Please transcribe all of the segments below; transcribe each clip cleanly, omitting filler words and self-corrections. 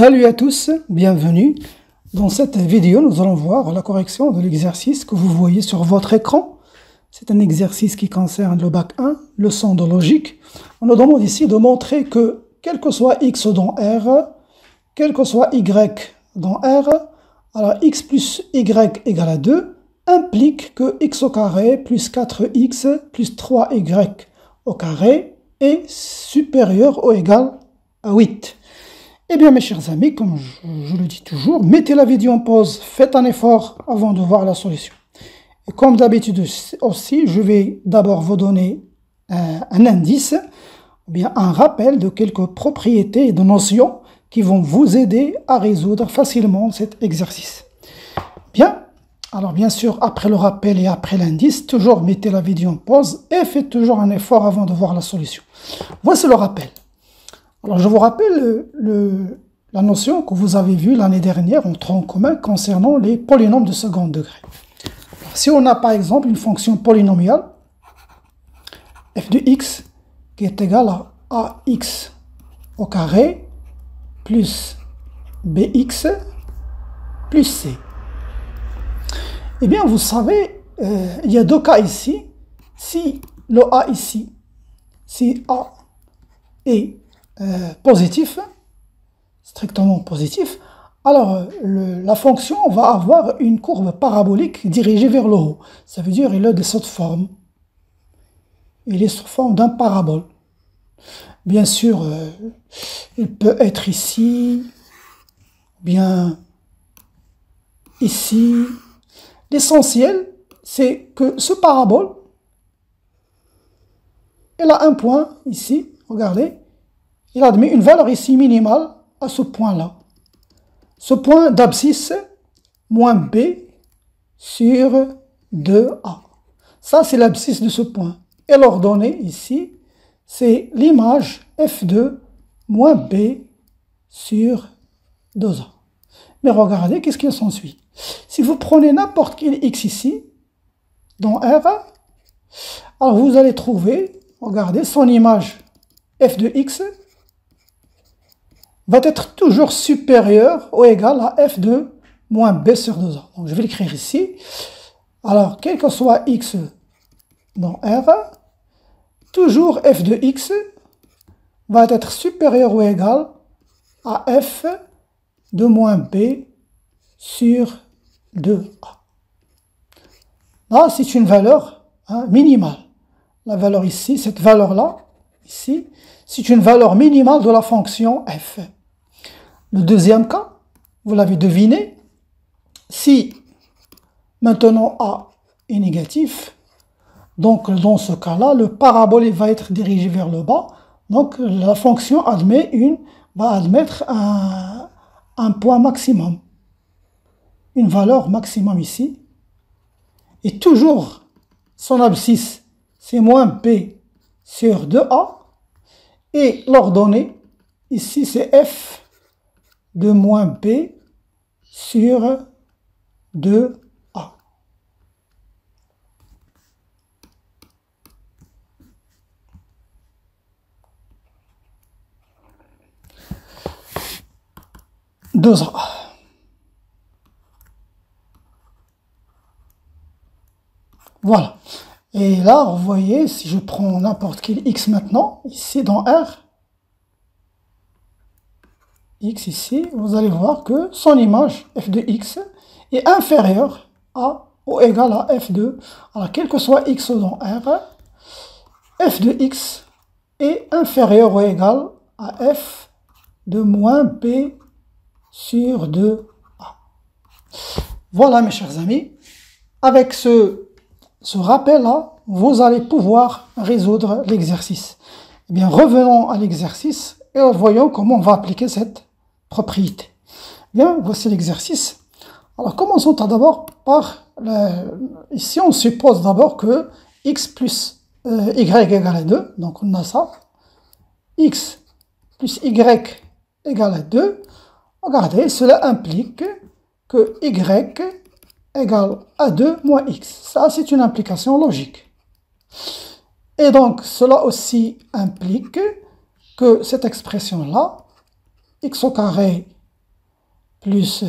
Salut à tous, bienvenue. Dans cette vidéo, nous allons voir la correction de l'exercice que vous voyez sur votre écran. C'est un exercice qui concerne le bac 1, leçon de logique. On nous demande ici de montrer que, quel que soit x dans R, quel que soit y dans R, alors x plus y égale à 2, implique que x au carré plus 4x plus 3y au carré est supérieur ou égal à 8. Eh bien mes chers amis, comme je le dis toujours, mettez la vidéo en pause, faites un effort avant de voir la solution. Et comme d'habitude aussi, je vais d'abord vous donner un indice, ou bien un rappel de quelques propriétés et de notions qui vont vous aider à résoudre facilement cet exercice. Bien, alors bien sûr, après le rappel et après l'indice, toujours mettez la vidéo en pause et faites toujours un effort avant de voir la solution. Voici le rappel. Alors, je vous rappelle la notion que vous avez vue l'année dernière en tronc commun concernant les polynômes de second degré. Alors, si on a par exemple une fonction polynomiale, f de x, qui est égale à ax au carré plus bx plus c. Eh bien, vous savez, il y a deux cas ici. Si le a ici, si a est positif, strictement positif, alors la fonction va avoir une courbe parabolique dirigée vers le haut. Ça veut dire qu'il a de cette forme. Il est sous forme d'un parabole. Bien sûr, il peut être ici, bien ici. L'essentiel, c'est que ce parabole, il a un point ici, regardez. Il admet une valeur ici minimale à ce point-là. Ce point d'abscisse moins b sur 2a. Ça, c'est l'abscisse de ce point. Et l'ordonnée ici, c'est l'image f2 moins b sur 2a. Mais regardez, qu'est-ce qui s'ensuit? Si vous prenez n'importe quel x ici, dans R, alors vous allez trouver, regardez, son image f de x va être toujours supérieur ou égal à f de moins b sur 2a. Donc je vais l'écrire ici. Alors, quel que soit x dans R, toujours f de x va être supérieur ou égal à f de moins b sur 2a. Là, c'est une valeur minimale. La valeur ici, cette valeur-là, ici, c'est une valeur minimale de la fonction f. Le deuxième cas, vous l'avez deviné, si maintenant a est négatif, donc dans ce cas-là, le parabole va être dirigé vers le bas, donc la fonction va admettre un point maximum, une valeur maximum ici, et toujours son abscisse, c'est moins b sur 2a, et l'ordonnée, ici c'est f de moins b sur 2a. Voilà. Et là, vous voyez, si je prends n'importe quel x maintenant, ici dans R, x ici, vous allez voir que son image f de x est inférieure à ou égal à f2. Alors, quel que soit x dans R, f de x est inférieur ou égal à f de moins b sur 2a. Voilà mes chers amis, avec ce rappel-là, vous allez pouvoir résoudre l'exercice. Eh bien, revenons à l'exercice et voyons comment on va appliquer cette propriété. Bien, voici l'exercice. Alors, commençons d'abord par, ici on suppose d'abord que x plus y égale à 2, donc on a ça, x plus y égale à 2, regardez, cela implique que y égale à 2 moins x. Ça, c'est une implication logique. Et donc, cela aussi implique que cette expression-là, x au carré plus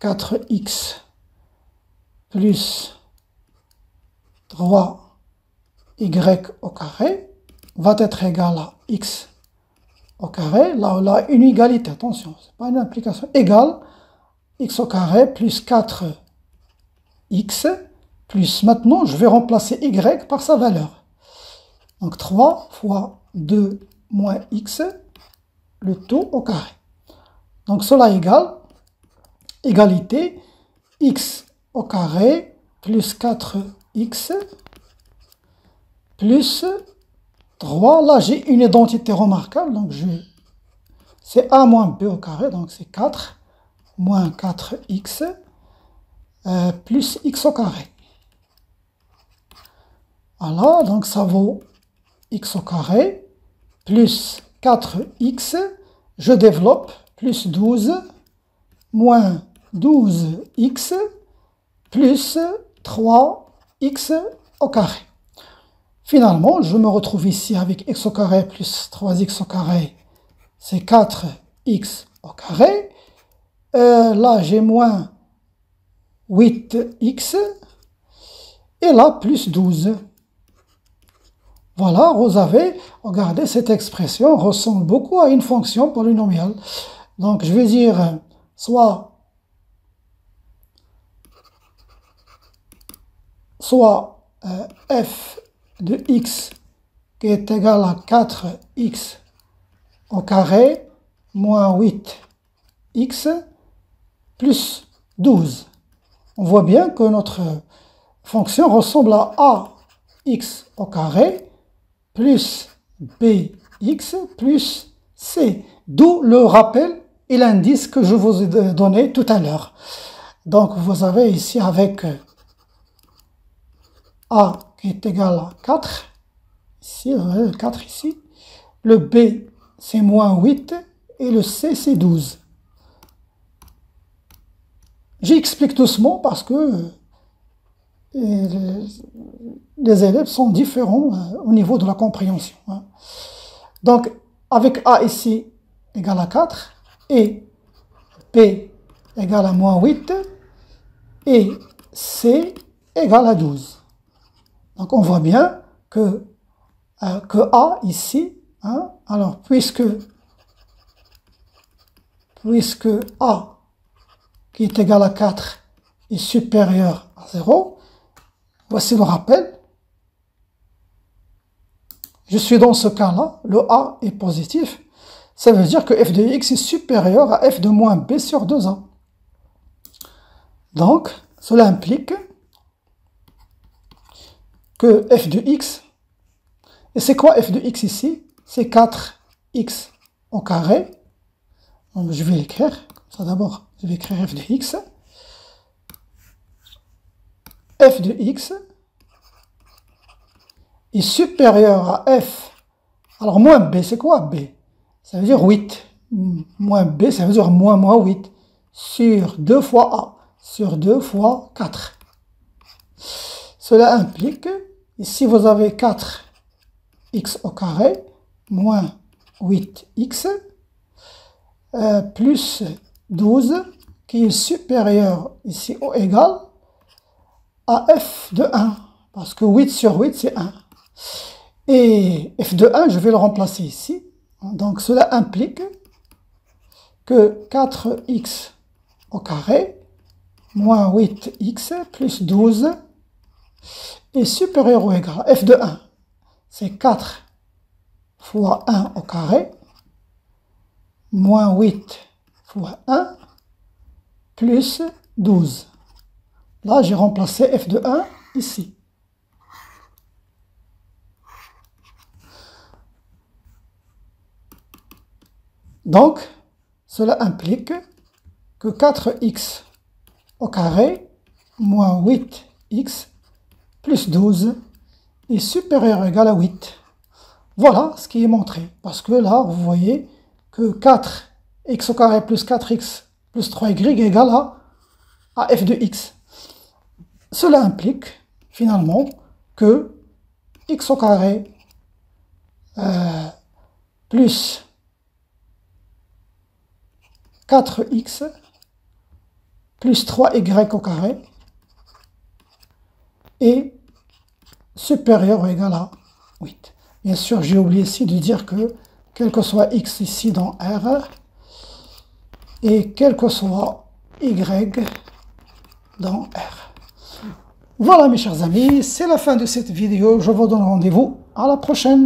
4x plus 3y au carré va être égal à x au carré. Là, on a une égalité, attention, ce n'est pas une implication, égale x au carré plus 4x plus, maintenant, je vais remplacer y par sa valeur. Donc 3 fois 2 moins x, le tout au carré. Donc cela égale égalité x au carré plus 4x plus 3. Là, j'ai une identité remarquable, donc c'est a moins b au carré, donc c'est 4 moins 4x plus x au carré. Voilà, donc ça vaut x au carré plus 4x, je développe, plus 12 moins 12x plus 3x au carré. Finalement, je me retrouve ici avec x au carré plus 3x au carré, c'est 4x au carré. Là, j'ai moins 8x, et là, plus 12. Voilà, vous avez, regardez, cette expression ressemble beaucoup à une fonction polynomiale. Donc, je vais dire soit f de x qui est égal à 4x au carré moins 8x plus 12. On voit bien que notre fonction ressemble à ax au carré plus bx plus c. D'où le rappel et l'indice que je vous ai donné tout à l'heure. Donc vous avez ici avec a qui est égal à 4, ici, 4 ici, le b c'est moins 8 et le c c'est 12. J'explique doucement parce que les élèves sont différents au niveau de la compréhension. Donc, avec a ici égale à 4, et b égale à moins 8, et c égale à 12. Donc, on voit bien que a ici, alors puisque a qui est égal à 4 est supérieur à 0, voici le rappel. Je suis dans ce cas-là, le a est positif, ça veut dire que f de x est supérieur à f de moins b sur 2a. Donc, cela implique que f de x, et c'est quoi f de x ici? C'est 4x au carré. Donc, je vais l'écrire, ça d'abord, je vais écrire f de x. F de x est supérieur à f. Alors, moins b, c'est quoi b? Ça veut dire 8. Moins b, ça veut dire moins 8. Sur 2 fois a. Sur 2 fois 4. Cela implique, ici vous avez 4x au carré, moins 8x, plus 12, qui est supérieur ici au égal à f de 1. Parce que 8 sur 8, c'est 1. Et f de 1, je vais le remplacer ici. Donc cela implique que 4x au carré moins 8x plus 12 est supérieur ou égal à f de 1. C'est 4 fois 1 au carré moins 8 fois 1 plus 12. Là, j'ai remplacé f de 1 ici. Donc, cela implique que 4x au carré moins 8x plus 12 est supérieur ou égal à 8. Voilà ce qui est montré. Parce que là, vous voyez que 4x au carré plus 4x plus 3y égale à f de x. Cela implique finalement que x au carré plus 4x plus 3y au carré est supérieur ou égal à 8. Bien sûr, j'ai oublié ici de dire que quel que soit x ici dans R et quel que soit y dans R. Voilà mes chers amis, c'est la fin de cette vidéo. Je vous donne rendez-vous à la prochaine.